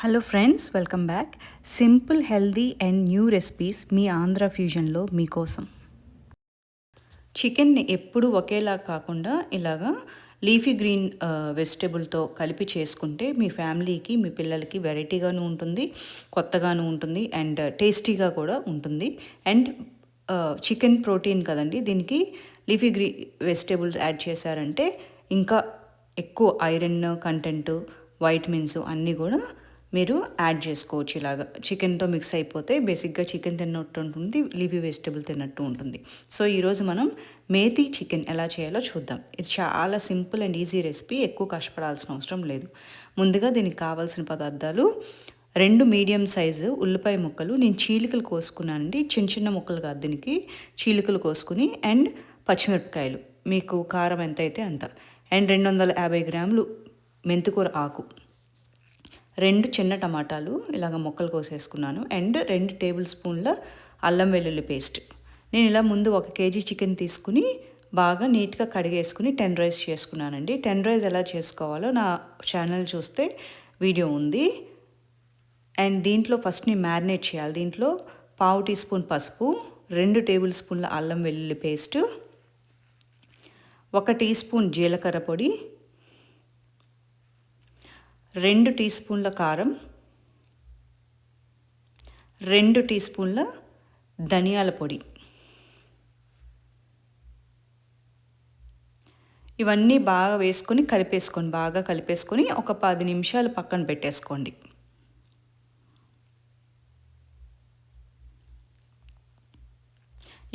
Hello friends, welcome back. Simple, healthy and new recipes మీ ఆంధ్ర ఫ్యూజన్లో మీకోసం. చికెన్ని ఎప్పుడు ఒకేలా కాకుండా ఇలాగా లీఫీ గ్రీన్ వెజిటేబుల్తో కలిపి చేసుకుంటే మీ ఫ్యామిలీకి, మీ పిల్లలకి వెరైటీగాను ఉంటుంది, కొత్తగాను ఉంటుంది అండ్ టేస్టీగా కూడా ఉంటుంది. అండ్ చికెన్ ప్రోటీన్ కదండి, దీనికి లీఫీ వెజిటేబుల్స్ యాడ్ చేశారంటే ఇంకా ఎక్కువ ఐరన్ కంటెంట్, వైటమిన్స్ అన్నీ కూడా మీరు యాడ్ చేసుకోవచ్చు. ఇలాగా చికెన్తో మిక్స్ అయిపోతే బేసిక్గా చికెన్ తిన్నట్టు ఉంటుంది, లీఫీ వెజిటేబుల్ తిన్నట్టు ఉంటుంది. సో ఈరోజు మనం మేతి చికెన్ ఎలా చేయాలో చూద్దాం. ఇది చాలా సింపుల్ అండ్ ఈజీ రెసిపీ, ఎక్కువ కష్టపడాల్సిన అవసరం లేదు. ముందుగా దీనికి కావాల్సిన పదార్థాలు: 2 మీడియం సైజు ఉల్లిపాయ ముక్కలు, నేను చీలికలు కోసుకున్నానండి, చిన్న చిన్న ముక్కలు కాదు, దీనికి చీలికలు కోసుకుని, అండ్ పచ్చిమిరపకాయలు, మీకు కారం ఎంత అయితే అంత, అండ్ 250 గ్రాములు మెంతికూర ఆకు, 2 చిన్న టమాటాలు ఇలాగ ముక్కలు కోసేసుకున్నాను, అండ్ 2 టేబుల్ స్పూన్ల అల్లం వెల్లుల్లి పేస్ట్. నేను ఇలా ముందు 1 కేజీ చికెన్ తీసుకుని బాగా నీట్గా కడిగేసుకుని టెండరైజ్ చేసుకున్నానండి. టెండరైజ్ ఎలా చేసుకోవాలో నా ఛానల్ చూస్తే వీడియో ఉంది. అండ్ దీంట్లో ఫస్ట్ నేను మ్యారినేట్ చేయాలి. దీంట్లో 1/2 టీ స్పూన్ పసుపు, 2 టేబుల్ స్పూన్ల అల్లం వెల్లుల్లి పేస్ట్, 1 టీ స్పూన్ జీలకర్ర పొడి, 2 టీ స్పూన్ల కారం, 2 టీ స్పూన్ల ధనియాల పొడి. ఇవన్నీ బాగా వేసుకొని బాగా కలిపేసుకొని ఒక 10 నిమిషాలు పక్కన పెట్టేసుకోండి.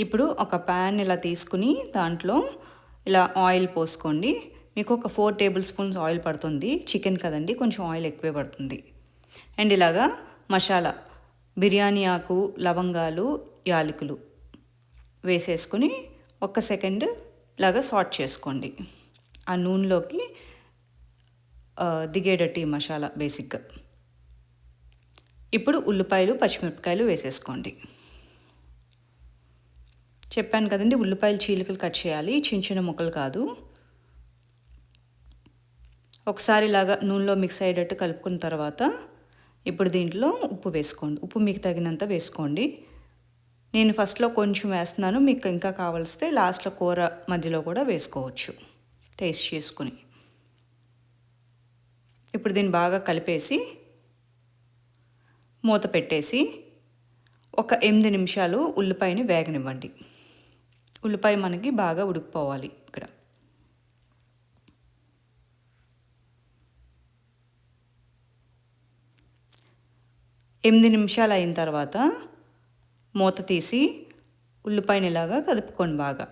ఇప్పుడు ఒక ప్యాన్ ఇలా తీసుకుని దాంట్లో ఇలా ఆయిల్ పోసుకోండి. మీకు ఒక 4 టేబుల్ స్పూన్స్ ఆయిల్ పడుతుంది, చికెన్ కదండి, కొంచెం ఆయిల్ ఎక్కువే పడుతుంది. అండ్ ఇలాగా మసాలా, బిర్యానీ ఆకు, లవంగాలు, యాలకులు వేసేసుకుని 1 సెకండ్ ఇలాగా సాట్ చేసుకోండి. ఆ నూనెలోకి దిగేటట్టు మసాలా బేసిక్గా. ఇప్పుడు ఉల్లిపాయలు, పచ్చిమిరపకాయలు వేసేసుకోండి. చెప్పాను కదండి, ఉల్లిపాయలు చీలికలు కట్ చేయాలి, చిన్న చిన్న ముక్కలు కాదు. ఒకసారి ఇలాగా నూనెలో మిక్స్ అయ్యేటట్టు కలుపుకున్న తర్వాత ఇప్పుడు దీంట్లో ఉప్పు వేసుకోండి. ఉప్పు మీకు తగినంత వేసుకోండి. నేను ఫస్ట్లో కొంచెం వేస్తున్నాను, మీకు ఇంకా కావలిస్తే లాస్ట్లో కూర మధ్యలో కూడా వేసుకోవచ్చు టేస్ట్ చేసుకుని. ఇప్పుడు దీన్ని బాగా కలిపేసి మూత పెట్టేసి ఒక 8 నిమిషాలు ఉల్లిపాయని వేగనివ్వండి. ఉల్లిపాయ మనకి బాగా ఉడికిపోవాలి. ఇక్కడ 8 నిమిషాలు అయిన తర్వాత మూత తీసి ఉల్లిపాయని ఇలాగా కదుపుకోండి బాగా.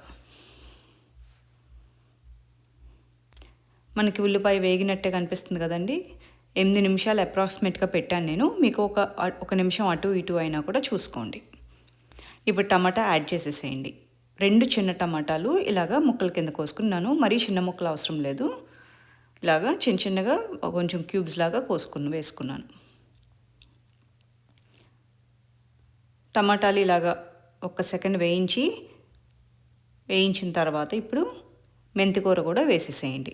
మనకి ఉల్లిపాయ వేగినట్టే కనిపిస్తుంది కదండి. 8 నిమిషాలు అప్రాక్సిమేట్గా పెట్టాను నేను, మీకు ఒక నిమిషం అటు ఇటు అయినా కూడా చూసుకోండి. ఇప్పుడు టమాటా యాడ్ చేసేసేయండి. 2 చిన్న టమాటాలు ఇలాగా ముక్కల కింద కోసుకున్నాను, మరీ చిన్న ముక్కలు అవసరం లేదు, ఇలాగా చిన్న చిన్నగా కొంచెం క్యూబ్స్ లాగా వేసుకున్నాను. టమాటాలు ఇలాగా 1 సెకండ్ వేయించిన తర్వాత ఇప్పుడు మెంతికూర కూడా వేసేసేయండి.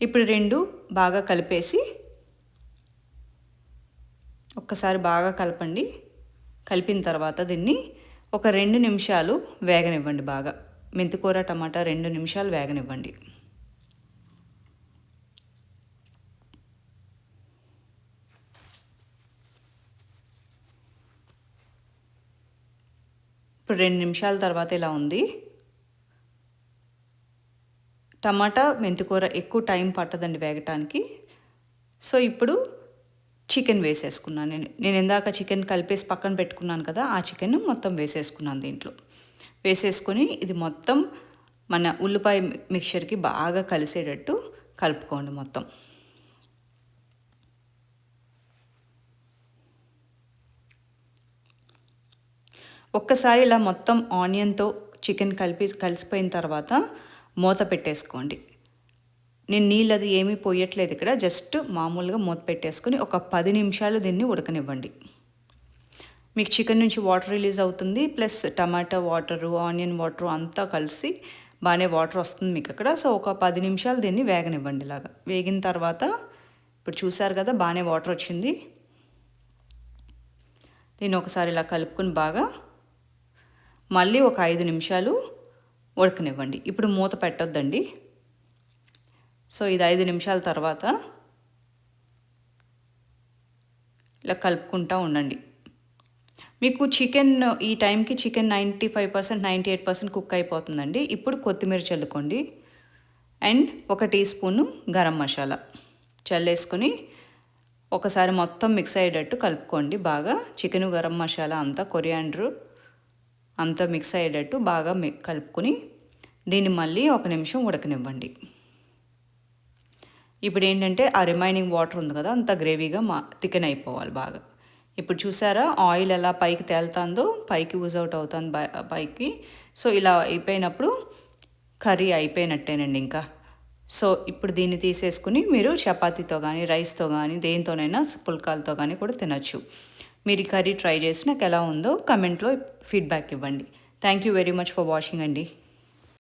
ఇప్పుడు 2 బాగా కలిపేసి ఒక్కసారి బాగా కలపండి. కలిపిన తర్వాత దీన్ని ఒక 2 నిమిషాలు వేగనివ్వండి బాగా. మెంతికూర టమాటా 2 నిమిషాలు వేగనివ్వండి. ఇప్పుడు 2 నిమిషాల తర్వాత ఇలా ఉంది. టమాటా మెంతికూర ఎక్కువ టైం పట్టదండి వేగటానికి. సో ఇప్పుడు చికెన్ వేసేసుకున్నాను. నేను ఇందాక చికెన్ కలిపేసి పక్కన పెట్టుకున్నాను కదా, ఆ చికెన్ మొత్తం వేసేసుకున్నాను. దీంట్లో వేసేసుకొని ఇది మొత్తం మన ఉల్లిపాయ మిక్చర్కి బాగా కలిసేటట్టు కలుపుకోండి మొత్తం. ఒక్కసారి ఇలా మొత్తం ఆనియన్తో చికెన్ కలిసిపోయిన తర్వాత మూత పెట్టేసుకోండి. నేను నీళ్ళు అది ఏమీ పోయట్లేదు ఇక్కడ, జస్ట్ మామూలుగా మూత పెట్టేసుకుని ఒక 10 నిమిషాలు దీన్ని ఉడకనివ్వండి. మీకు చికెన్ నుంచి వాటర్ రిలీజ్ అవుతుంది, ప్లస్ టమాటా వాటరు, ఆనియన్ వాటరు అంతా కలిసి బాగానే వాటర్ వస్తుంది మీకు అక్కడ. సో ఒక 10 నిమిషాలు దీన్ని వేగనివ్వండి. ఇలాగా వేగిన తర్వాత ఇప్పుడు చూసారు కదా బాగానే వాటర్ వచ్చింది. దీన్ని ఒకసారి ఇలా కలుపుకొని బాగా మళ్ళీ ఒక 5 నిమిషాలు ఉడకనివ్వండి. ఇప్పుడు మూత పెట్టొద్దండి. సో ఇది 5 నిమిషాల తర్వాత ఇలా కలుపుకుంటూ ఉండండి. మీకు చికెన్ ఈ టైంకి చికెన్ 95% 98% కుక్ అయిపోతుందండి. ఇప్పుడు కొత్తిమీర చల్లుకోండి and 1 teaspoon garam masala చల్లేసుకొని ఒకసారి మొత్తం మిక్స్ అయ్యేటట్టు కలుపుకోండి. బాగా చికెను గరం మసాలా అంతా కొరియాండర్ అంతా మిక్స్ అయ్యేటట్టు బాగా కలుపుకొని దీన్ని మళ్ళీ 1 నిమిషం ఉడకనివ్వండి. ఇప్పుడు ఏంటంటే ఆ రిమైనింగ్ వాటర్ ఉంది కదా అంత గ్రేవీగా థికెన్ అయిపోవాలి బాగా. ఇప్పుడు చూసారా ఆయిల్ ఎలా పైకి తేలుతుందో, పైకి యూజ్ అవుట్ అవుతుంది పైకి. సో ఇలా అయిపోయినప్పుడు కర్రీ అయిపోయినట్టేనండి ఇంకా. సో ఇప్పుడు దీన్ని తీసేసుకుని మీరు చపాతీతో కానీ రైస్తో కానీ దేనితోనైనా పుల్కాలతో కానీ కూడా తినొచ్చు. మీరు ఈ కర్రీ ట్రై చేసి నాకు ఎలా ఉందో కమెంట్లో ఫీడ్బ్యాక్ ఇవ్వండి. Thank you very much for watching అండి.